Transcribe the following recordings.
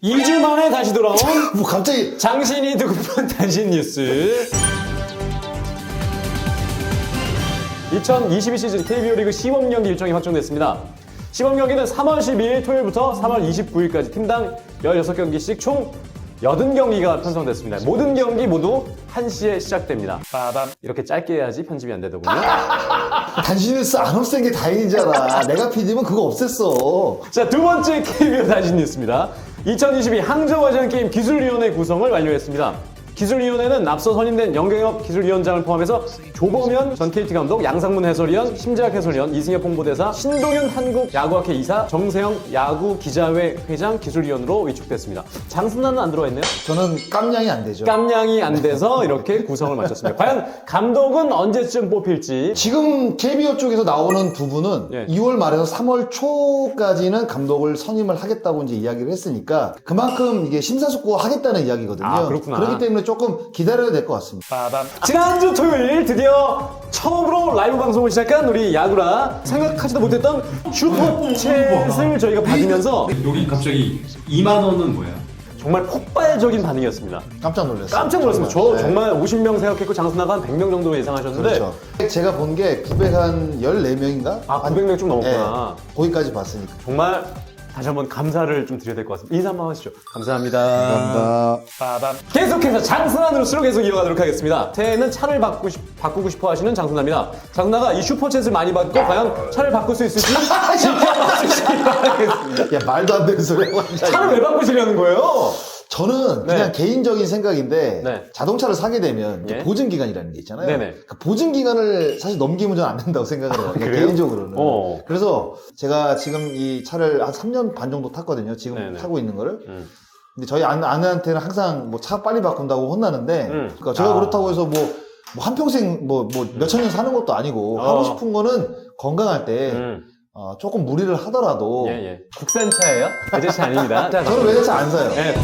2주 만에 다시 돌아온 뭐 갑자기 장신이 두고픈 단신 뉴스. 2022 시즌 KBO 리그 시범 경기 일정이 확정됐습니다. 시범 경기는 3월 12일 토요일부터 3월 29일까지 팀당 16경기씩 총 80경기가 편성됐습니다. 모든 경기 모두 1시에 시작됩니다. 빠밤. 이렇게 짧게 해야지 편집이 안 되더군요. 단신 뉴스 안 없앤 게 다행이잖아. 내가 PD면 그거 없앴어. 자, 두 번째 KBO 단신 뉴스입니다. 2022 항저우 아시안게임 기술위원회 구성을 완료했습니다. 기술위원회는 앞서 선임된 영경엽 기술위원장을 포함해서 조범현 전 KT 감독, 양상문 해설위원, 심재학 해설위원, 이승엽 홍보대사, 신동현 한국야구학회 이사, 정세영 야구기자회 회장 기술위원으로 위촉됐습니다. 장순환은 안 들어와 있네요? 저는 깜냥이 안 되죠. 깜냥이 안 돼서 이렇게 구성을 마쳤습니다. 과연 감독은 언제쯤 뽑힐지. 지금 KBO 쪽에서 나오는 두 분은 예. 2월 말에서 3월 초까지는 감독을 선임을 하겠다고 이제 이야기를 했으니까 그만큼 이게 심사숙고하겠다는 이야기거든요. 아, 그렇구나. 그렇기 때문에 조금 기다려야 될 것 같습니다. 지난주 토요일 드디어 처음으로 라이브 방송을 시작한 우리 야구라, 생각하지도 못했던 슈퍼챗을 저희가 받으면서 여기 갑자기 2만 원은 뭐야? 정말 폭발적인 반응이었습니다. 깜짝 놀랐어요. 깜짝 놀랐습니다. 저 네. 정말 50명 생각했고 장순아가 한 100명 정도 예상하셨는데 그렇죠. 제가 본 게 914명인가? 아, 900명 좀 넘었구나. 거기까지 봤으니까. 정말 다시 한번 감사를 좀 드려야 될 것 같습니다. 인사 한번 하시죠. 감사합니다. 감사합니다. 계속해서 장순아 뉴스로 계속 이어가도록 하겠습니다. 새해에는 차를 바꾸고 싶어 하시는 장순아입니다. 장순아가 이 슈퍼챗을 많이 받고 과연 차를 바꿀 수 있을지 지켜봐 주시기 바라겠습니다. 야, 말도 안 되는 소리 하고 앉아. 차를 왜 바꾸시려는 거예요? 저는 그냥 네. 개인적인 생각인데 네. 자동차를 사게 되면 예. 보증기간이라는 게 있잖아요. 네네. 그 보증기간을 사실 넘기면 저는 안 된다고 생각을 해요. 그냥 그래요? 개인적으로는. 어. 그래서 제가 지금 이 차를 한 3년 반 정도 탔거든요. 지금 네네. 타고 있는 거를. 근데 저희 아내한테는 항상 뭐 차 빨리 바꾼다고 혼나는데 그러니까 제가 아. 그렇다고 해서 뭐 한평생 뭐 몇천 년 사는 것도 아니고 하고 싶은 거는 건강할 때 조금 무리를 하더라도 예. 국산차예요? 외제차 아닙니다. 자, 저는 외제차 안 사요. 네.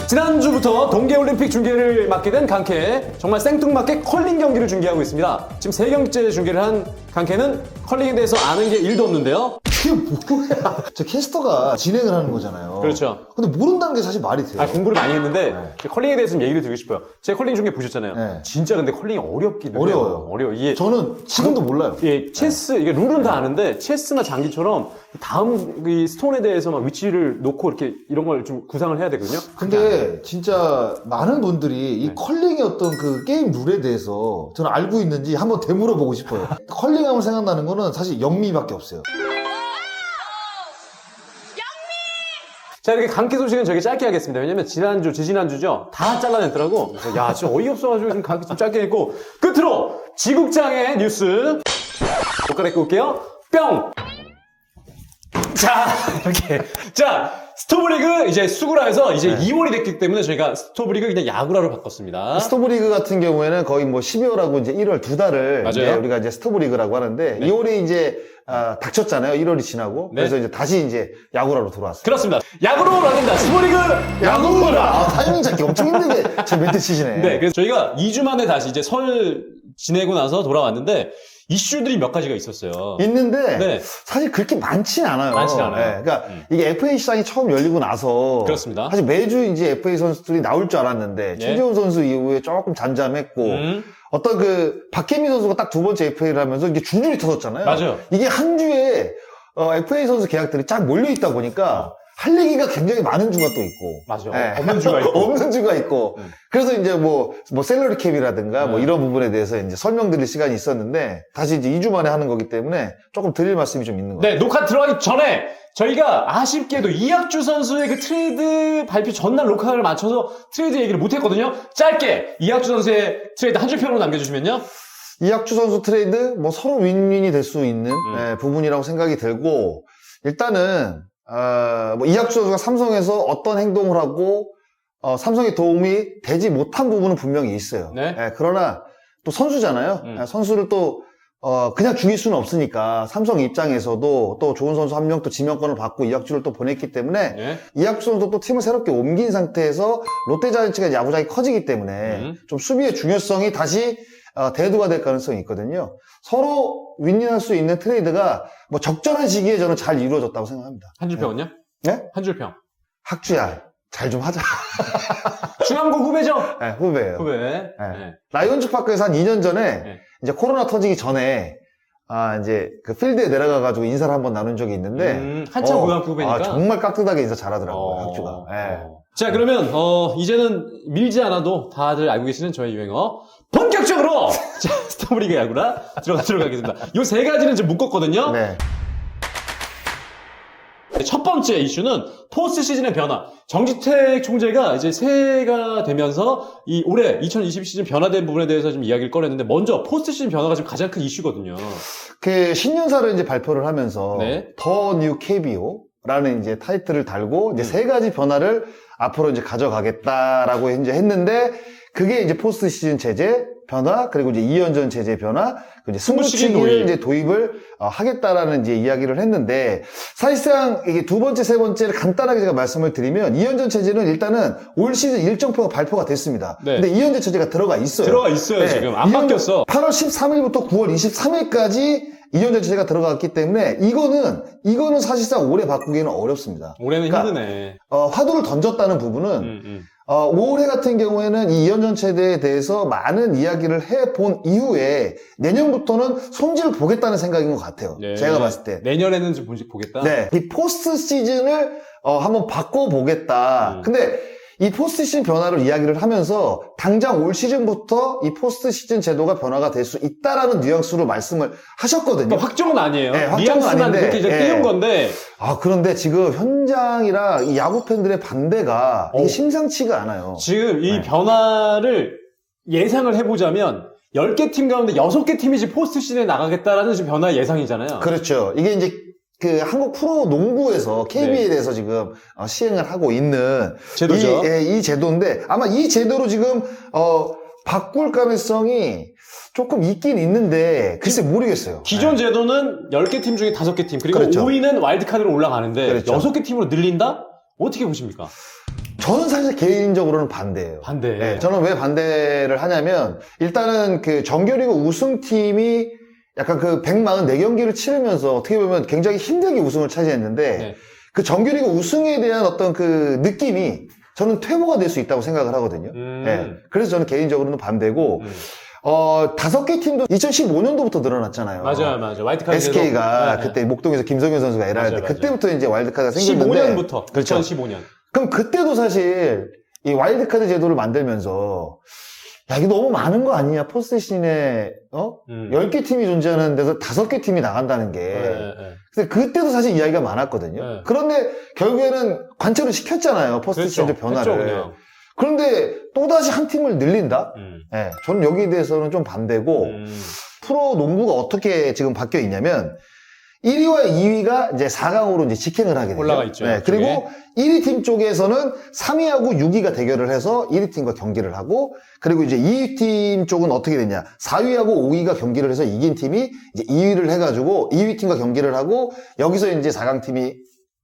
지난주부터 동계올림픽 중계를 맡게 된 강캐, 정말 생뚱맞게 컬링 경기를 중계하고 있습니다. 지금 3경기째 중계를 한 강캐는 컬링에 대해서 아는 게 1도 없는데요. 그게 뭐야? 저 캐스터가 진행을 하는 거잖아요. 그렇죠. 근데 모른다는 게 사실 말이 돼요. 공부를 많이 했는데 컬링에 대해서 좀 얘기를 드리고 싶어요. 제 컬링 중계 보셨잖아요. 네. 진짜 근데 컬링이 어렵긴 해요. 어려워요. 어려워. 이게 저는 지금도 몰라요. 예, 체스, 이게 룰은 다 아는데, 체스나 장기처럼 다음 이 스톤에 대해서 막 위치를 놓고 이렇게 이런 걸 좀 구상을 해야 되거든요. 근데 진짜 많은 분들이 이 컬링의 어떤 그 게임 룰에 대해서 저는 알고 있는지 한번 되물어보고 싶어요. 컬링하면 생각나는 거는 사실 영미밖에 없어요. 자, 이렇게 강캐 소식은 저기 짧게 하겠습니다. 왜냐면 지지난주죠. 다 잘라냈더라고. 그래서 야, 진짜 어이없어가지고 좀 강캐 좀 짧게 했고, 끝으로 지국장의 뉴스. 옷 갈아입고 올게요. 뿅! 자, 이렇게. 자, 스토브리그 이제 수구라에서 이제 2월이 됐기 때문에 저희가 스토브리그 그냥 야구라로 바꿨습니다. 스토브리그 같은 경우에는 거의 뭐 12월하고 이제 1월 두 달을 맞아요. 이제 우리가 이제 스토브리그라고 하는데 2월이 이제 닥쳤잖아요. 1월이 지나고. 네. 그래서 이제 다시 이제 야구라로 돌아왔어요. 그렇습니다. 야구로 바뀝니다. 스토브리그 야구라! 타이밍 잡기 엄청 힘들게 제 멘트 치시네. 네, 그래서 저희가 2주 만에 다시 이제 설 지내고 나서 돌아왔는데 이슈들이 몇 가지가 있었어요. 있는데 네. 사실 그렇게 많지는 않아요. 많지는 않아요. 네, 그러니까 이게 FA 시장이 처음 열리고 나서 그렇습니다. 사실 매주 이제 FA 선수들이 나올 줄 알았는데 예. 최재훈 선수 이후에 조금 잠잠했고 어떤 그 박혜미 선수가 딱 두 번째 FA를 하면서 이게 줄줄이 터졌잖아요. 맞아요. 이게 한 주에 FA 선수 계약들이 쫙 몰려 있다 보니까 할 얘기가 굉장히 많은 주가 또 있고. 맞아. 네. 없는 주가 있고. 없는 주가 있고. 그래서 이제 뭐 샐러리 캡이라든가 뭐 이런 부분에 대해서 이제 설명드릴 시간이 있었는데 다시 이제 2주 만에 하는 거기 때문에 조금 드릴 말씀이 좀 있는 것 같아요. 네, 녹화 들어가기 전에 저희가 아쉽게도 이학주 선수의 그 트레이드 발표 전날 녹화를 맞춰서 트레이드 얘기를 못 했거든요. 짧게 이학주 선수의 트레이드 한 줄 평으로 남겨주시면요. 이학주 선수 트레이드 뭐 서로 윈윈이 될 수 있는 부분이라고 생각이 들고 일단은 뭐 이학주 선수가 삼성에서 어떤 행동을 하고 삼성에 도움이 되지 못한 부분은 분명히 있어요. 네. 그러나 또 선수잖아요. 선수를 또 그냥 죽일 수는 없으니까 삼성 입장에서도 또 좋은 선수 한 명 또 지명권을 받고 이학주를 또 보냈기 때문에 네. 이학주 선수도 또 팀을 새롭게 옮긴 상태에서 롯데자이언츠가 야구장이 커지기 때문에 좀 수비의 중요성이 다시 대두가 될 가능성이 있거든요. 서로 윈윈할 수 있는 트레이드가 뭐 적절한 시기에 저는 잘 이루어졌다고 생각합니다. 한 줄 평은요? 네? 한 줄 평. 학주야, 잘 좀 하자. 중앙고 후배죠? 네, 후배예요. 후배. 네. 네. 라이온즈 파크에서 한 2년 전에 네. 이제 코로나 터지기 전에 이제 그 필드에 내려가가지고 인사를 한번 나눈 적이 있는데 한참 고등학교 후배니까. 정말 깍듯하게 인사 잘하더라고요, 학주가. 네. 자, 그러면 이제는 밀지 않아도 다들 알고 계시는 저의 유행어 본격적으로 자, 스토브리그 야구라 들어가도록 하겠습니다. 요 세 가지는 좀 묶었거든요. 네. 첫 번째 이슈는 포스트 시즌의 변화. 정지택 총재가 이제 새해가 되면서 이 올해 2020 시즌 변화된 부분에 대해서 좀 이야기를 꺼냈는데 먼저 포스트 시즌 변화가 지금 가장 큰 이슈거든요. 그 신년사를 이제 발표를 하면서 네. 더 뉴 KBO라는 이제 타이틀을 달고 이제 세 가지 변화를 앞으로 이제 가져가겠다라고 이제 했는데 그게 이제 포스트 시즌 체제 변화 그리고 이제 2연전 체제 변화 그리고 이제 승부치기 승부치기를 이제 도입을 하겠다라는 이제 이야기를 했는데 사실상 이게 두 번째 세 번째를 간단하게 제가 말씀을 드리면 2연전 체제는 일단은 올 시즌 일정표가 발표가 됐습니다. 네. 근데 2연전 체제가 들어가 있어요. 들어가 있어요, 네. 지금. 안 바뀌었어. 8월 13일부터 9월 23일까지 2연전 체제가 들어갔기 때문에 이거는 사실상 올해 바꾸기는 어렵습니다. 올해는 그러니까 힘드네. 화두를 던졌다는 부분은 올해 같은 경우에는 이 2연전 체제에 대해서 많은 이야기를 해본 이후에 내년부터는 손질을 보겠다는 생각인 것 같아요. 네. 제가 봤을 때. 내년에는 좀 보겠다. 네. 이 포스트 시즌을 한번 바꿔보겠다. 근데 이 포스트 시즌 변화를 이야기를 하면서 당장 올 시즌부터 이 포스트 시즌 제도가 변화가 될 수 있다라는 뉘앙스로 말씀을 하셨거든요. 그러니까 확정은 아니에요. 네, 확정은 뉘앙스만 아닌데, 그렇게 이제 띄운 건데. 그런데 지금 현장이랑 이 야구 팬들의 반대가 이게 심상치가 않아요. 지금 이 네. 변화를 예상을 해보자면 10개 팀 가운데 6개 팀이 지금 포스트 시즌에 나가겠다라는 지금 변화의 예상이잖아요. 그렇죠. 이게 이제 그 한국 프로 농구에서 KBL에서 지금 시행을 하고 있는 제도죠. 이 제도인데 아마 이 제도로 지금 바꿀 가능성이 조금 있긴 있는데 글쎄 모르겠어요. 기존 제도는 10개 팀 중에 5개 팀 그리고 그렇죠. 5위는 와일드카드로 올라가는데 그렇죠. 6개 팀으로 늘린다? 어떻게 보십니까? 저는 사실 개인적으로는 반대예요. 반대. 네, 저는 왜 반대를 하냐면 일단은 그 정규리그 우승팀이 약간 그 144경기를 치르면서 어떻게 보면 굉장히 힘들게 우승을 차지했는데 네. 그 정규리그 우승에 대한 어떤 그 느낌이 저는 퇴보가 될 수 있다고 생각을 하거든요. 네, 그래서 저는 개인적으로는 반대고 5개 팀도 2015년도부터 늘어났잖아요. 맞아요. 와일드카드 SK가 제도. 그때 목동에서 김성현 선수가 에라 할 때 맞아요. 그때부터 이제 와일드카드가 생겼는데 15년부터. 그렇죠. 2015년. 그럼 그때도 사실 이 와일드카드 제도를 만들면서 야, 이게 너무 많은 거 아니냐, 포스트 시즌에, 10개 팀이 존재하는 데서 5개 팀이 나간다는 게. 근데 그때도 사실 이야기가 많았거든요. 네. 그런데 결국에는 관철을 시켰잖아요, 포스트 시즌 변화를. 그냥. 그런데 또다시 한 팀을 늘린다? 네, 저는 여기에 대해서는 좀 반대고, 프로 농구가 어떻게 지금 바뀌어 있냐면, 1위와 2위가 이제 4강으로 이제 직행을 하게 되죠. 올라가 있죠. 네, 그리고 1위 팀 쪽에서는 3위하고 6위가 대결을 해서 1위 팀과 경기를 하고, 그리고 이제 2위 팀 쪽은 어떻게 되냐. 4위하고 5위가 경기를 해서 이긴 팀이 이제 2위를 해가지고 2위 팀과 경기를 하고, 여기서 이제 4강 팀이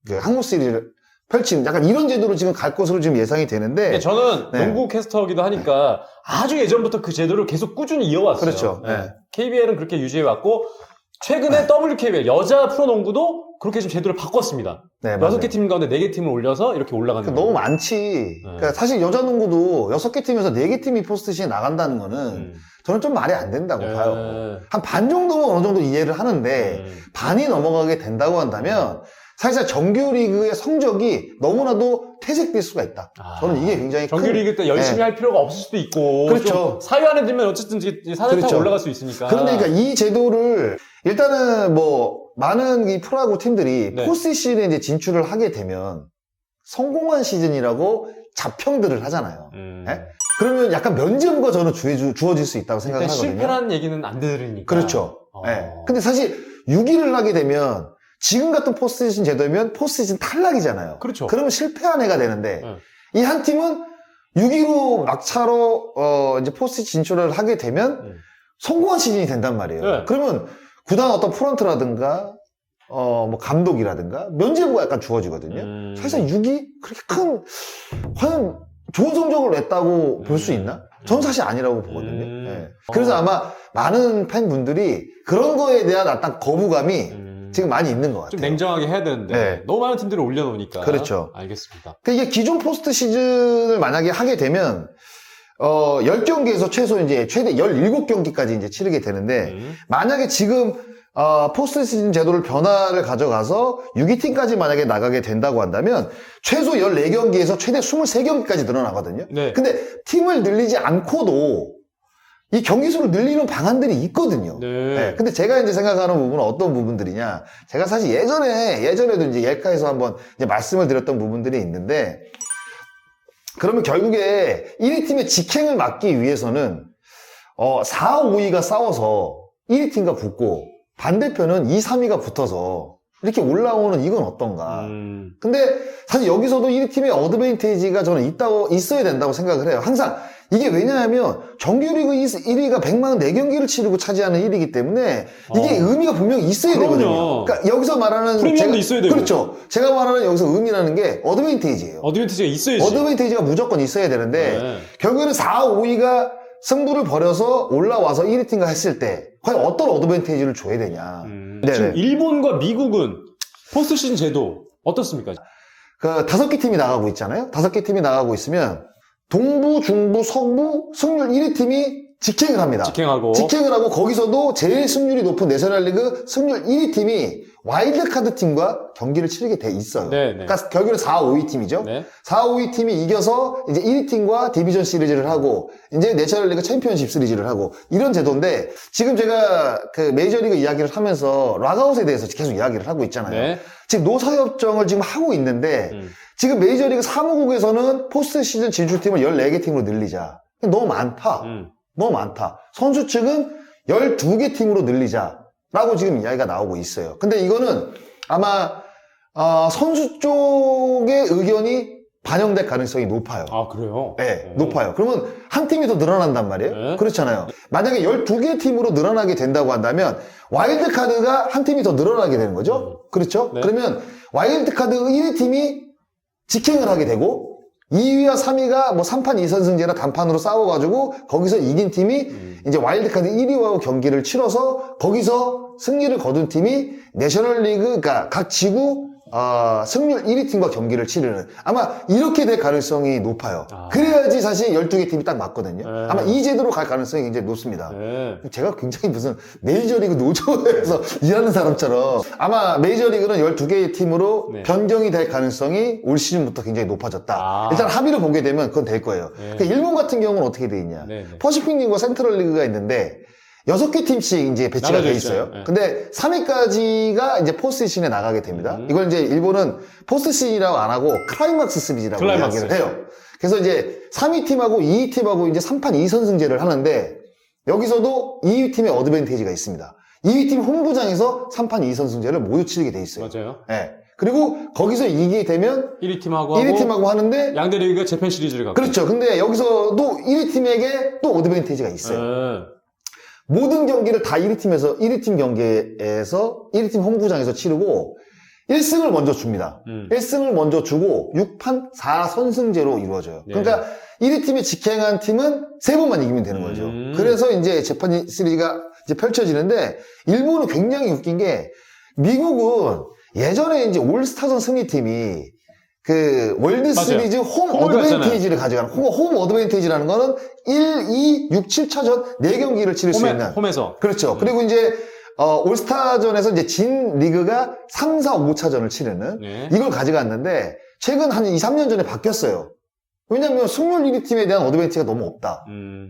그 한국 시리즈를 펼치는 약간 이런 제도로 지금 갈 것으로 지금 예상이 되는데. 네, 저는 네. 농구 캐스터기도 하니까 아주 예전부터 그 제도를 계속 꾸준히 이어왔어요. 그렇죠. 네. KBL은 그렇게 유지해왔고, 최근에 WKBL, 여자 프로농구도 그렇게 좀 제도를 바꿨습니다. 네, 맞아요. 6개 팀 가운데 4개 팀을 올려서 이렇게 올라가는 거예요. 너무 많지. 그러니까 사실 여자 농구도 6개 팀에서 4개 팀이 포스트 시즌에 나간다는 거는 저는 좀 말이 안 된다고 봐요. 한 반 정도는 어느 정도 이해를 하는데 반이 넘어가게 된다고 한다면 사실상 정규리그의 성적이 너무나도 퇴색될 수가 있다. 저는 이게 굉장히 정규리그 때 열심히 할 필요가 없을 수도 있고, 그렇죠. 사회 안에 들면 어쨌든 사대 타고 그렇죠. 올라갈 수 있으니까. 그런데 그러니까 이 제도를 일단은 뭐 많은 이 프로야구 팀들이 네. 포스트 시즌에 이제 진출을 하게 되면 성공한 시즌이라고 자평들을 하잖아요. 네? 그러면 약간 면죄부가 저는 주어질 수 있다고 생각을 일단 하거든요. 실패라는 얘기는 안 들으니까. 그렇죠. 네. 근데 사실 6위를 하게 되면 지금 같은 포스트 시즌 제도면 포스트 시즌 탈락이잖아요. 그렇죠. 그러면 실패한 애가 되는데 이 한 팀은 6위로 막차로 이제 포스트 진출을 하게 되면 성공한 시즌이 된단 말이에요. 네. 그러면 구단 어떤 프런트라든가 뭐 감독이라든가 면죄부가 약간 주어지거든요. 사실 6위 그렇게 큰 과연 좋은 성적을 냈다고 볼 수 있나? 저는 사실 아니라고 보거든요. 네. 그래서 아마 많은 팬분들이 그런 거에 대한 어떤 거부감이 지금 많이 있는 것 같아요. 좀 냉정하게 해야 되는데 네. 너무 많은 팀들을 올려놓으니까. 그렇죠. 알겠습니다. 이게 기존 포스트 시즌을 만약에 하게 되면 10경기에서 최소 이제 최대 17경기까지 이제 치르게 되는데 만약에 지금 포스트 시즌 제도를 변화를 가져가서 6위팀까지 만약에 나가게 된다고 한다면 최소 14경기에서 최대 23경기까지 늘어나거든요. 네. 근데 팀을 늘리지 않고도 이 경기 수를 늘리는 방안들이 있거든요. 네. 근데 제가 이제 생각하는 부분은 어떤 부분들이냐. 제가 사실 예전에도 이제 옐카에서 한번 이제 말씀을 드렸던 부분들이 있는데, 그러면 결국에 1위 팀의 직행을 막기 위해서는, 4, 5위가 싸워서 1위 팀과 붙고, 반대편은 2, 3위가 붙어서 이렇게 올라오는 이건 어떤가. 근데 사실 여기서도 1위 팀의 어드밴티지가 저는 있어야 된다고 생각을 해요. 항상 이게 왜냐하면 정규리그 1위가 144경기를 치르고 차지하는 1위이기 때문에 이게 의미가 분명히 있어야 그럼요. 되거든요. 그러니까 여기서 말하는 프리미엄도 있어야 되고. 그렇죠. 제가 말하는 여기서 의미라는 게 어드밴티지예요. 어드밴티지가 있어야지. 어드밴티지가 무조건 있어야 되는데 네. 결국에는 4, 5위가 승부를 벌여서 올라와서 1위 팀과 했을 때 과연 어떤 어드밴티지를 줘야 되냐. 지금 일본과 미국은 포스트 시즌 제도 어떻습니까? 그 5개 팀이 나가고 있잖아요. 5개 팀이 나가고 있으면 동부, 중부, 서부 승률 1위 팀이 직행을 합니다. 직행을 하고 거기서도 제일 승률이 높은 내셔널리그 승률 1위 팀이 와일드카드 팀과 경기를 치르게 돼 있어요. 네네. 그러니까 결국에는 4, 5위 팀이죠. 네. 4, 5위 팀이 이겨서 이제 1위 팀과 디비전 시리즈를 하고 이제 내셔널리그 챔피언십 시리즈를 하고 이런 제도인데 지금 제가 그 메이저리그 이야기를 하면서 락아웃에 대해서 계속 이야기를 하고 있잖아요. 네. 지금 노사협정을 지금 하고 있는데 지금 메이저리그 사무국에서는 포스트 시즌 진출팀을 14개 팀으로 늘리자. 너무 많다. 너무 많다. 선수 측은 12개 팀으로 늘리자라고 지금 이야기가 나오고 있어요. 근데 이거는 아마 선수 쪽의 의견이 반영될 가능성이 높아요. 아, 그래요? 네, 높아요. 그러면 한 팀이 더 늘어난단 말이에요. 네. 그렇잖아요. 만약에 12개 팀으로 늘어나게 된다고 한다면 와일드카드가 한 팀이 더 늘어나게 되는 거죠. 그렇죠? 네. 그러면 와일드카드 1위 팀이 직행을 하게 되고 2위와 3위가 뭐 3판 2선승제라 단판으로 싸워가지고 거기서 이긴 팀이 이제 와일드카드 1위와 경기를 치러서 거기서 승리를 거둔 팀이 내셔널리그, 그러니까 각 지구 승률 1위 팀과 경기를 치르는 아마 이렇게 될 가능성이 높아요. 그래야지 사실 12개 팀이 딱 맞거든요. 네. 아마 이 제도로 갈 가능성이 굉장히 높습니다. 네. 제가 굉장히 무슨 메이저리그 노조에서 일하는 사람처럼 아마 메이저리그는 12개의 팀으로 네. 변경이 될 가능성이 올 시즌부터 굉장히 높아졌다. 일단 합의를 보게 되면 그건 될 거예요. 네. 그러니까 일본 같은 경우는 어떻게 돼 있냐. 네, 네. 퍼시픽 리그와 센트럴 리그가 있는데 6개 팀씩 이제 배치가 나눠져 돼 있어요. 있어요. 네. 근데 3위까지가 이제 포스트 시즌에 나가게 됩니다. 이걸 이제 일본은 포스트 시즌이라고 안 하고 클라이막스 시리즈라고 클라이막스. 이야기를 해요. 그래서 이제 3위 팀하고 2위 팀하고 이제 3판 2선승제를 하는데 여기서도 2위 팀의 어드밴티지가 있습니다. 2위 팀 홈구장에서 3판 2선승제를 모두 치르게 돼 있어요. 맞아요. 네. 그리고 거기서 이기게 되면 1위 팀하고 1위 팀하고 하는데 양대 리그가 재팬 시리즈를 갖고. 그렇죠. 근데 여기서도 1위 팀에게 또 어드밴티지가 있어요. 네. 모든 경기를 다 1위 팀 경기에서 1위 팀 홈구장에서 치르고 1승을 먼저 줍니다. 1승을 먼저 주고 6판 4선승제로 이루어져요. 네. 그러니까 1위 팀이 직행한 팀은 3번만 이기면 되는 거죠. 그래서 이제 재판 시리즈가 이제 펼쳐지는데 일본은 굉장히 웃긴 게 미국은 예전에 이제 올스타전 승리팀이 그 월드 맞아요. 시리즈 홈 홈을 어드밴티지를 가져가는 홈 어드밴티지라는 거는 1, 2, 6, 7차전 4경기를 치를 수 있는 홈에서. 그렇죠. 그리고 이제 올스타전에서 이제 진 리그가 3, 4, 5차전을 치르는 네. 이걸 가져갔는데 최근 한 2, 3년 전에 바뀌었어요. 왜냐면 승률 1위 팀에 대한 어드밴티지가 너무 없다.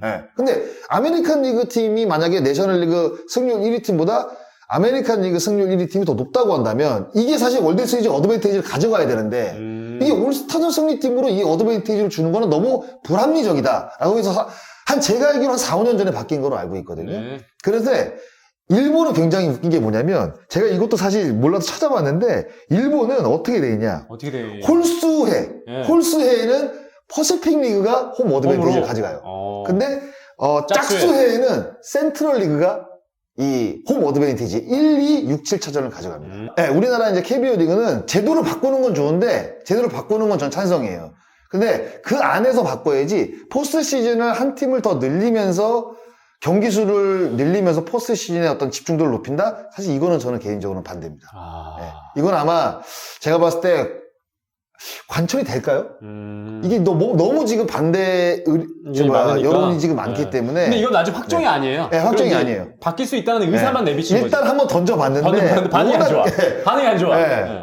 예. 근데 아메리칸 리그 팀이 만약에 내셔널리그 승률 1위 팀보다 아메리칸 리그 승률 1위 팀이 더 높다고 한다면 이게 사실 월드 시리즈 어드밴티지를 가져가야 되는데 이게 올스타전 승리팀으로 이 어드밴티지를 주는 거는 너무 불합리적이다라고 해서 한 제가 알기로 한 4, 5년 전에 바뀐 걸로 알고 있거든요. 네. 그래서 일본은 굉장히 웃긴 게 뭐냐면 제가 이것도 사실 몰라서 찾아봤는데 일본은 어떻게 돼 있냐. 어떻게 돼? 홀수해. 네. 홀수해에는 퍼시픽 리그가 홈 어드밴티지를 홈으로? 가져가요. 어. 근데 짝수해. 짝수해에는 센트럴 리그가 이 홈 어드밴티지 1, 2, 6, 7차전을 가져갑니다. 네, 우리나라 이제 KBO 리그는 제도를 바꾸는 건 좋은데 제도를 바꾸는 건 전 찬성이에요. 근데 그 안에서 바꿔야지 포스트 시즌을 한 팀을 더 늘리면서 경기 수를 늘리면서 포스트 시즌의 어떤 집중도를 높인다? 사실 이거는 저는 개인적으로는 반대입니다. 네. 이건 아마 제가 봤을 때 관철이 될까요? 이게 너무 지금 반대 여론이 지금 많기 때문에. 근데 이건 아직 확정이 아니에요. 네, 확정이 아니에요. 바뀔 수 있다는 의사만 내비친 거죠. 일단 한번 던져봤는데 반응이 안 좋아. 반응이 안 좋아.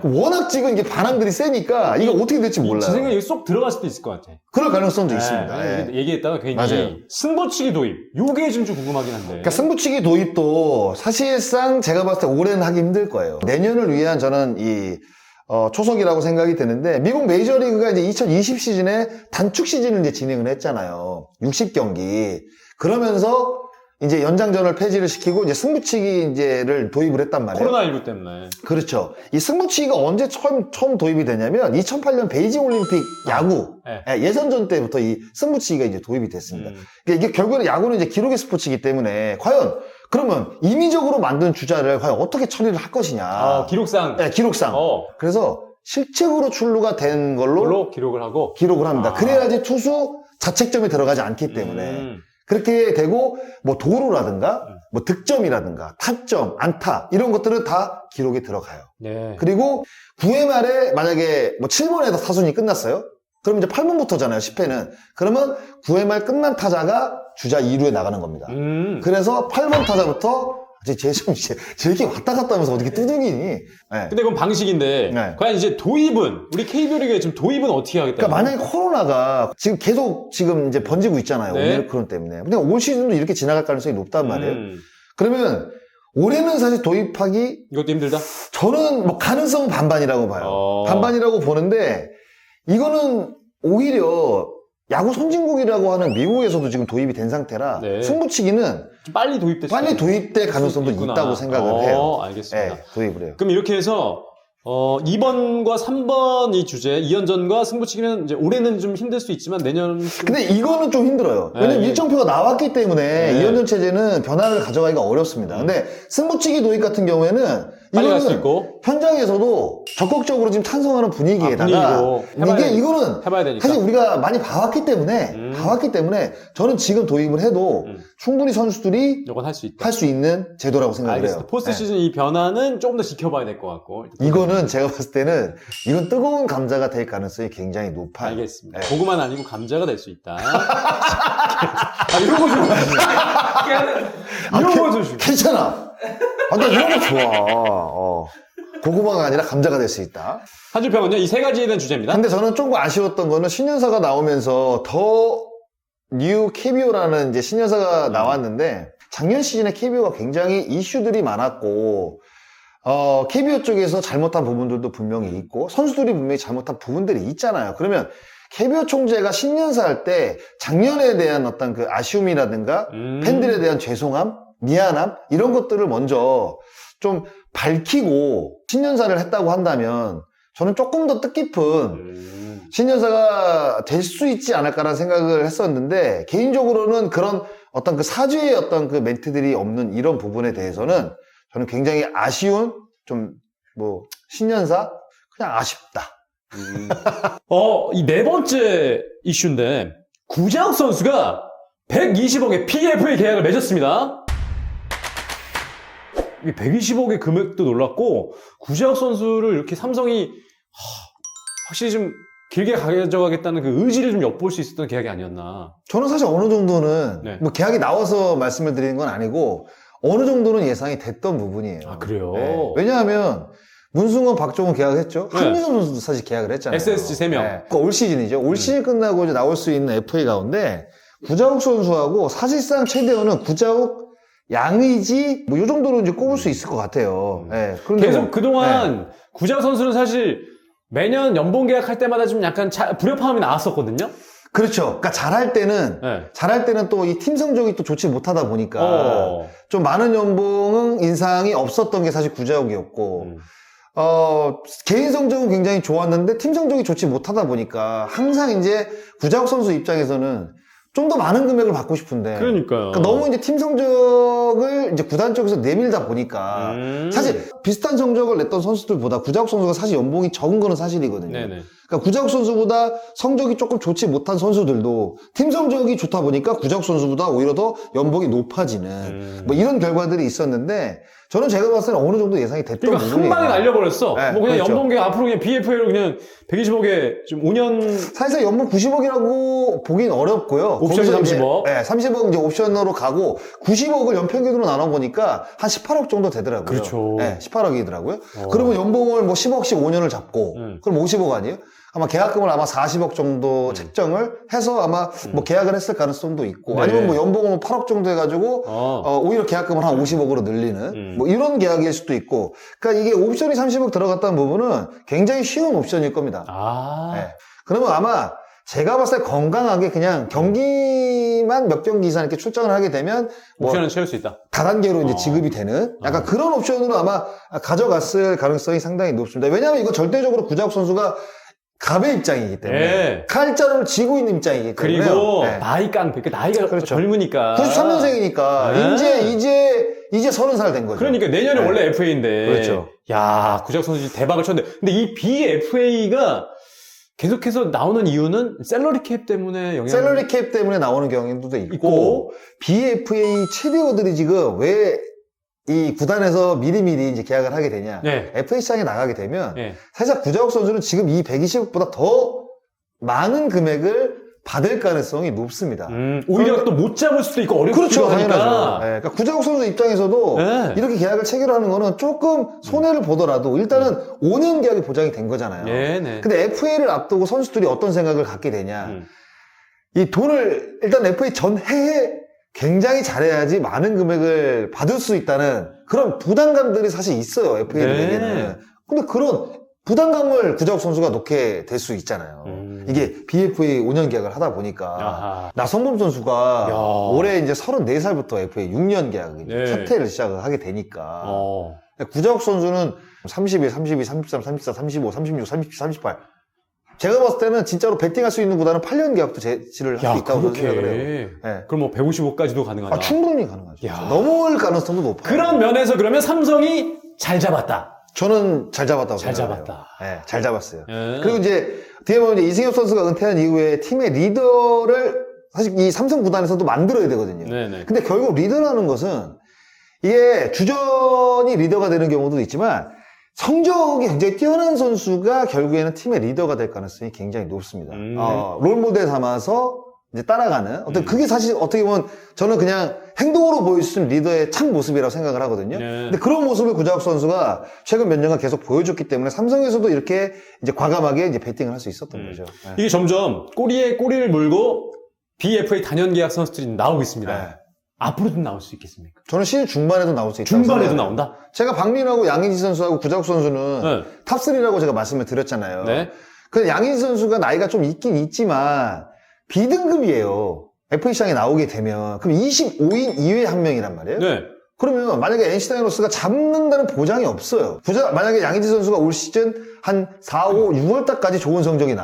워낙 지금 이게 반항들이 세니까 이거 어떻게 될지 몰라요. 제 생각에 쏙 들어갈 수도 있을 것 같아. 그럴 가능성도 있습니다. 얘기했다가 괜히 맞아요. 승부치기 도입. 요게 좀 궁금하긴 한데. 그러니까 승부치기 도입도 사실상 제가 봤을 때 올해는 하기 힘들 거예요. 내년을 위한 저는 초석이라고 생각이 드는데, 미국 메이저리그가 이제 2020 시즌에 단축 시즌을 이제 진행을 했잖아요. 60경기. 그러면서 이제 연장전을 폐지를 시키고 이제 승부치기 이제를 도입을 했단 말이에요. 코로나19 때문에. 그렇죠. 이 승부치기가 언제 처음 도입이 되냐면 2008년 베이징 올림픽 야구 예선전 때부터 이 승부치기가 이제 도입이 됐습니다. 그러니까 이게 결국에는 야구는 이제 기록의 스포츠이기 때문에 과연 그러면 임의적으로 만든 주자를 과연 어떻게 처리를 할 것이냐. 기록상. 네, 기록상. 그래서 실책으로 출루가 된 걸로 기록을 하고 기록을 합니다. 그래야지 투수 자책점에 들어가지 않기 때문에. 그렇게 되고 뭐 도루라든가 뭐 득점이라든가 타점, 안타 이런 것들은 다 기록에 들어가요. 네. 그리고 9회 말에 만약에 뭐 7번에서 타순이 끝났어요. 그럼 이제 8번부터잖아요. 10회는. 그러면 9회 말 끝난 타자가 주자 2루에 나가는 겁니다. 그래서 8번 타자부터 이렇게 왔다 갔다 하면서 어떻게 두들기니? 네. 근데 그건 방식인데, 네. 과연 이제 도입은, 우리 KBO 리그에 지금 도입은 어떻게 하겠다? 그러니까 만약에 코로나가 지금 계속 이제 번지고 있잖아요. 네. 오미크론 때문에. 근데 올 시즌도 이렇게 지나갈 가능성이 높단 말이에요. 그러면 올해는 사실 도입하기 이것도 힘들다? 저는 뭐 가능성은 반반이라고 봐요. 반반이라고 보는데 이거는 오히려 야구 선진국이라고 하는 미국에서도 지금 도입이 된 상태라 네. 승부치기는 좀 빨리 도입될 가능성도 있다고 생각을 해요. 알겠습니다. 네, 도입을 해요. 그럼 이렇게 해서 2번과 3번 이 주제, 2연전과 승부치기는 이제 올해는 좀 힘들 수 있지만 내년. 근데 이거는 좀 힘들어요. 왜냐면 네. 일정표가 나왔기 때문에 네. 2연전 체제는 변화를 가져가기가 어렵습니다. 근데 승부치기 도입 같은 경우에는 빨리 갈 수 이거는 있고 현장에서도 적극적으로 지금 찬성하는 분위기에다가 이거는 해봐야 되니까. 사실 우리가 많이 봐왔기 때문에 저는 지금 도입을 해도 충분히 선수들이 이건 할 수 있다. 할 수 있는 제도라고 생각을 알겠습니다. 해요. 포스트 시즌 이 변화는 조금 더 지켜봐야 될 것 같고. 이거는 제가 봤을 때는 이건 뜨거운 감자가 될 가능성이 굉장히 높아요. 알겠습니다. 네. 고구마는 아니고 감자가 될 수 있다. 이런 거 좀. 이런 거 좀. 괜찮아. 나 이런 거 좋아. 고구마가 아니라 감자가 될 수 있다. 한 줄 평은요, 이 세 가지에 대한 주제입니다. 근데 저는 조금 아쉬웠던 거는 신년사가 나오면서 더 뉴 KBO라는 이제 신년사가 나왔는데 작년 시즌에 KBO가 굉장히 이슈들이 많았고 KBO 쪽에서 잘못한 부분들도 분명히 있고 선수들이 분명히 잘못한 부분들이 있잖아요. 그러면 KBO 총재가 신년사 할 때 작년에 대한 어떤 그 아쉬움이라든가 팬들에 대한 죄송함, 미안함 이런 것들을 먼저 좀 밝히고 신년사를 했다고 한다면 저는 조금 더 뜻깊은 신년사가 될 수 있지 않을까라는 생각을 했었는데 개인적으로는 그런 어떤 그 사죄의 어떤 그 멘트들이 없는 이런 부분에 대해서는 저는 굉장히 아쉬운 신년사 그냥 아쉽다. 이 네 번째 이슈인데 구자욱 선수가 120억의 PFA 계약을 맺었습니다. 이 120억의 금액도 놀랐고 구자욱 선수를 이렇게 삼성이 확실히 좀 길게 가져가겠다는 그 의지를 좀 엿볼 수 있었던 계약이 아니었나. 저는 사실 어느 정도는 네. 뭐 계약이 나와서 말씀을 드리는 건 아니고 어느 정도는 예상이 됐던 부분이에요. 아, 그래요? 네. 왜냐하면 문승원, 박종훈 계약했죠. 네. 한민호 선수도 사실 계약을 했잖아요. SSG 3명. 그러니까 올 시즌이죠. 올 시즌 끝나고 이제 나올 수 있는 FA 가운데 구자욱 선수하고 사실상 최대어는 구자욱, 양의지 이 정도로 이제 꼽을 수 있을 것 같아요. 네. 그런데 계속 그동안 구자욱 선수는 사실 매년 연봉 계약할 때마다 좀 약간 불협화음이 나왔었거든요. 그렇죠. 그러니까 잘할 때는 또 이 팀 성적이 또 좋지 못하다 보니까 좀 많은 연봉은 인상이 없었던 게 사실 구자욱이었고 개인 성적은 굉장히 좋았는데 팀 성적이 좋지 못하다 보니까 항상 이제 구자욱 선수 입장에서는 좀 더 많은 금액을 받고 싶은데. 그러니까요. 그러니까 너무 이제 팀 성적을 이제 구단 쪽에서 내밀다 보니까 사실 비슷한 성적을 냈던 선수들보다 구자욱 선수가 사실 연봉이 적은 거는 사실이거든요. 네네. 그러니까 구자욱 선수보다 성적이 조금 좋지 못한 선수들도 팀 성적이 좋다 보니까 구자욱 선수보다 오히려 더 연봉이 높아지는 뭐 이런 결과들이 있었는데 저는 제가 봤을 때는 어느 정도 예상이 됐던 그러니까 한 부분이에요. 방에 날려버렸어. 네, 뭐 그냥 그렇죠. 연봉계 앞으로 그냥 BFA로 그냥 120억에 지금 5년 사실상 연봉 90억이라고 보긴 어렵고요. 옵션이 거기서 이제, 30억. 네, 30억 이제 옵션으로 가고 90억을 연평균으로 나눠보니까 한 18억 정도 되더라고요. 그렇죠. 네, 18억이더라고요. 그러면 연봉을 뭐 10억씩 5년을 잡고 그럼 50억 아니에요? 아마 계약금을 아마 40억 정도 책정을 해서 아마 뭐 계약을 했을 가능성도 있고 네. 아니면 뭐 연봉을 8억 정도 해가지고 오히려 계약금을 한 50억으로 늘리는 뭐 이런 계약일 수도 있고 그러니까 이게 옵션이 30억 들어갔다는 부분은 굉장히 쉬운 옵션일 겁니다. 네. 그러면 아마 제가 봤을 때 건강하게 그냥 경기만 몇 경기 이상 이렇게 출전을 하게 되면 뭐 옵션은 채울 수 있다. 다단계로 이제 지급이 되는 약간 그런 옵션으로 아마 가져갔을 가능성이 상당히 높습니다. 왜냐하면 이거 절대적으로 구자욱 선수가 갑의 입장이기 때문에 네. 칼자루를 쥐고 있는 입장이기 때문에 그리고 나이 깡패, 그 나이가 그렇죠. 젊으니까. 93년생이니까 네. 이제 30살 된 거죠. 그러니까 내년에 네. 원래 FA인데. 그렇죠. 야, 구자욱 선수 대박을 쳤는데. 근데 이 BFA가 계속해서 나오는 이유는 샐러리 캡 때문에 샐러리 캡 때문에 나오는 경우도 있고, 있고. BFA 최대어들이 지금 왜 이 구단에서 미리미리 이제 계약을 하게 되냐. 네. FA 시장에 나가게 되면 네. 사실 구자욱 선수는 지금 이 120억보다 더 많은 금액을 받을 가능성이 높습니다. 오히려 또 못 잡을 수도 있고 어렵기도 그렇죠, 하니까. 당연하죠. 네, 그러니까 구자욱 선수 입장에서도 네. 이렇게 계약을 체결하는 거는 조금 손해를 보더라도 일단은 5년 계약이 보장이 된 거잖아요. 네네. 근데 FA를 앞두고 선수들이 어떤 생각을 갖게 되냐. 이 돈을 일단 FA 전 해에 굉장히 잘해야지 많은 금액을 받을 수 있다는 그런 부담감들이 사실 있어요. FA에게는. 네. 근데 그런 부담감을 구자욱 선수가 놓게 될 수 있잖아요. 이게 BFA 5년 계약을 하다 보니까 아하. 나성범 선수가 야. 올해 이제 34살부터 FA 6년 계약 네. 사태를 시작을 하게 되니까 어. 구자욱 선수는 31, 32, 33, 34, 35, 36, 37, 38 제가 봤을 때는 진짜로 베팅할 수 있는 구단은 8년 계약도 제시를 할 수 야, 있다고 그렇게. 생각을 해요. 네. 그럼 뭐 155까지도 가능하다. 충분히 가능하죠. 야. 넘어올 가능성도 높아요. 그런 면에서 그러면 삼성이 잘 잡았다. 저는 잘 잡았다고 잘 생각해요. 잡았다. 네, 잘 잡았어요. 예. 그리고 이제 뒤에 보면 이제 이승엽 선수가 은퇴한 이후에 팀의 리더를 사실 이 삼성 구단에서도 만들어야 되거든요. 네네. 근데 결국 리더라는 것은 이게 주전이 리더가 되는 경우도 있지만 성적이 굉장히 뛰어난 선수가 결국에는 팀의 리더가 될 가능성이 굉장히 높습니다. 롤모델 삼아서 이제 따라가는 어떤 그게 사실 어떻게 보면 저는 그냥 행동으로 보일 수 있는 리더의 참 모습이라고 생각을 하거든요. 네. 근데 그런 모습을 구자욱 선수가 최근 몇 년간 계속 보여줬기 때문에 삼성에서도 이렇게 이제 과감하게 이제 배팅을 할 수 있었던 거죠. 네. 이게 점점 꼬리에 꼬리를 물고 BFA 단연 계약 선수들이 나오고 있습니다. 네. 앞으로도 나올 수 있겠습니까? 저는 시즌 중반에도 나올 수 있다고 중반에도 생각해요. 나온다? 제가 박민하고 양의지 선수하고 구자욱 선수는 네. 탑3라고 제가 말씀을 드렸잖아요. 네. 근데 양의지 선수가 나이가 좀 있긴 있지만 B등급이에요. FA 시장에 나오게 되면 그럼 25인 이외에 한 명이란 말이에요. 네. 그러면 만약에 NC 다이노스가 잡는다는 보장이 없어요. 만약에 양의지 선수가 올 시즌 한 4, 5, 6월 달까지 좋은 성적이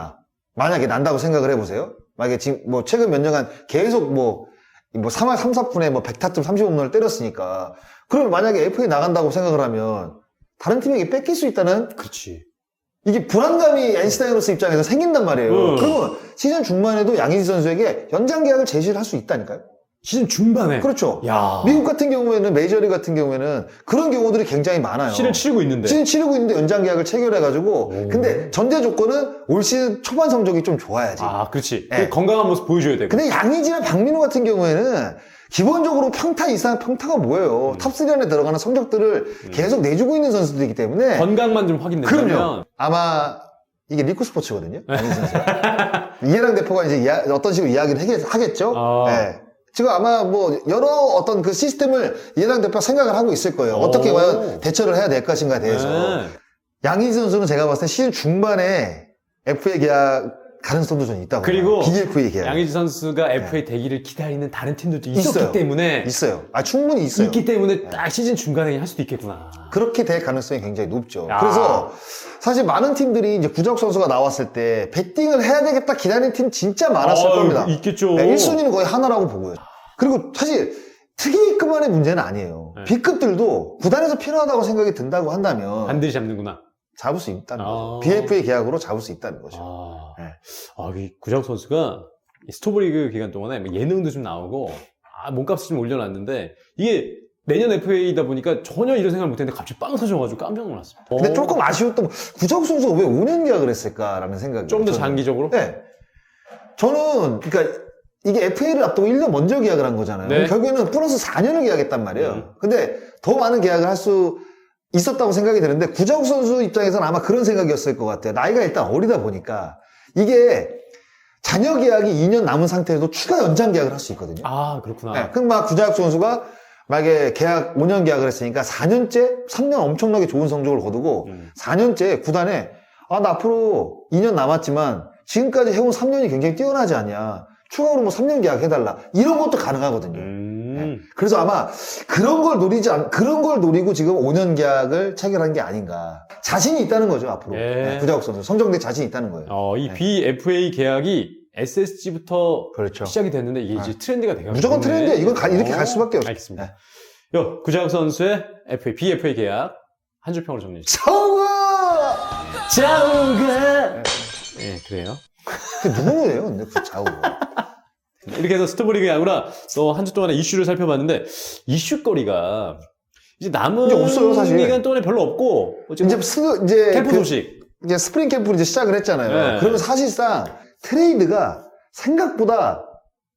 만약에 난다고 생각을 해보세요. 만약에 지금 뭐 최근 몇 년간 계속 뭐 3할 3, 4푼에 뭐 100타점 30홈런을 때렸으니까 그러면 만약에 FA 나간다고 생각을 하면 다른 팀에게 뺏길 수 있다는 그렇지. 이게 불안감이 NC 다이노스 입장에서 생긴단 말이에요. 그러면 시즌 중반에도 양의지 선수에게 연장 계약을 제시를 할 수 있다니까요. 시즌 중반에. 그렇죠. 야. 미국 같은 경우에는 메이저리그 같은 경우에는 그런 경우들이 굉장히 많아요. 시즌 치르고 있는데. 시즌 치르고 있는데 연장 계약을 체결해가지고 근데 전제 조건은 올 시즌 초반 성적이 좀 좋아야지. 아, 그렇지. 네. 그 건강한 모습 보여줘야 되고. 근데 양의지나 박민호 같은 경우에는 기본적으로 평타 이상 평타가 뭐예요? 탑3 안에 들어가는 성적들을 계속 내주고 있는 선수들이기 때문에 건강만 좀 확인된다면. 그럼요. 아마 이게 리코 스포츠거든요. 양의지 선수가. 이해랑 대표가 이제 어떤 식으로 이야기를 하겠죠. 네. 지금 아마 뭐 여러 어떤 그 시스템을 이해당 대표가 생각을 하고 있을 거예요. 어떻게 과연 대처를 해야 될 것인가에 대해서. 네. 양의지 선수는 제가 봤을 때 시즌 중반에 FA 계약 가능성도 좀 있다고. 그리고 BFA 계약. 양의지 선수가 FA 되기를 기다리는 다른 팀들도 있었기 있어요. 때문에. 있어요. 충분히 있어요. 있기 때문에 딱 시즌 중간에 할 수도 있겠구나. 그렇게 될 가능성이 굉장히 높죠. 야. 그래서 사실 많은 팀들이 이제 구자욱 선수가 나왔을 때 배팅을 해야 되겠다 기다리는 팀 진짜 많았을 겁니다. 있겠죠. 네, 1순위는 거의 하나라고 보고요. 그리고 사실 특이급만의 문제는 아니에요. 네. B급들도 구단에서 필요하다고 생각이 든다고 한다면 반드시 잡는구나. 잡을 수 있다는 거죠. 아. BFA 계약으로 잡을 수 있다는 거죠. 아, 네. 이 구자욱 선수가 이 스토브리그 기간 동안에 뭐 예능도 좀 나오고, 몸값을 좀 올려놨는데, 이게 내년 FA이다 보니까 전혀 이런 생각을 못했는데 갑자기 빵 터져가지고 깜짝 놀랐어요. 근데 조금 아쉬웠던 구자욱 선수가 왜 5년 계약을 했을까라는 생각이 좀 더 저는. 장기적으로? 네. 저는 그러니까 이게 FA를 앞두고 1년 먼저 계약을 한 거잖아요. 네. 결국에는 플러스 4년을 계약했단 말이에요. 근데 더 많은 계약을 할 수 있었다고 생각이 되는데 구자욱 선수 입장에서는 아마 그런 생각이었을 것 같아요. 나이가 일단 어리다 보니까 이게 잔여 계약이 2년 남은 상태에도 추가 연장 계약을 할 수 있거든요. 아, 그렇구나. 네. 그럼 막 구자욱 선수가 만약에 계약 5년 계약을 했으니까 4년째 3년 엄청나게 좋은 성적을 거두고 4년째 구단에 나 앞으로 2년 남았지만 지금까지 해온 3년이 굉장히 뛰어나지 않냐. 추가로 뭐 3년 계약 해달라. 이런 것도 가능하거든요. 네. 그래서 아마 그런 걸 노리고 지금 5년 계약을 체결한 게 아닌가. 자신이 있다는 거죠, 앞으로. 예. 네, 구자욱 선수. 성적대 자신이 있다는 거예요. 이 BFA 계약이 SSG부터 그렇죠. 시작이 됐는데 이게 이제 트렌드가 돼가지고. 무조건 트렌드야. 이건 이렇게 갈 수밖에 없어요. 알겠습니다. 구자욱 선수의 BFA 계약 한 줄 평으로 정리해 주세요. 자우가! 예, 그래요. 그게 누구예요, 근데 그 자우가. 이렇게 해서 스토브리그 야구라 또 한 주 동안의 이슈를 살펴봤는데, 이슈거리가 이제 남은 이제 없어요, 사실. 기간 동안에 별로 없고, 이제 캠프 소식. 이제 스프링 캠프를 이제 시작을 했잖아요. 네. 그러면 사실상 트레이드가 생각보다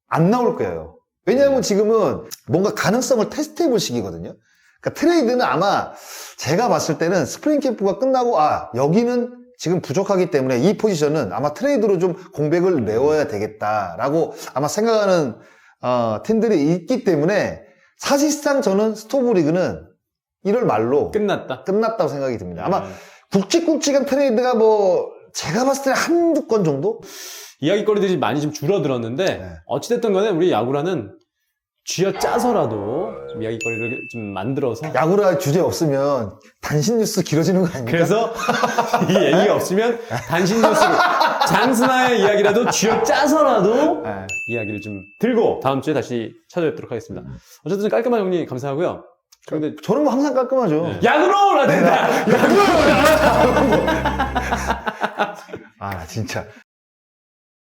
안 나올 거예요. 왜냐하면 지금은 뭔가 가능성을 테스트해볼 시기거든요. 그러니까 트레이드는 아마 제가 봤을 때는 스프링 캠프가 끝나고 여기는 지금 부족하기 때문에 이 포지션은 아마 트레이드로 좀 공백을 메워야 되겠다라고 아마 생각하는 팀들이 있기 때문에 사실상 저는 스토브리그는 1월 말로 끝났다고 생각이 듭니다. 아마 굵직굵직한 트레이드가 제가 봤을 때 한두 건 정도? 이야기거리들이 많이 좀 줄어들었는데, 네. 어찌됐든 간에 우리 야구라는 쥐어짜서라도 좀 이야기거리를 좀 만들어서. 야구라 주제 없으면 단신 뉴스 길어지는 거 아닙니까? 그래서 이 얘기가 없으면 단신 뉴스로 장순아의 이야기라도 쥐어짜서라도 네. 이야기를 좀 들고 다음 주에 다시 찾아뵙도록 하겠습니다. 어쨌든 깔끔한 정리 감사하고요. 근데 저는 뭐 항상 깔끔하죠. 야구로 라든가 야구로 진짜.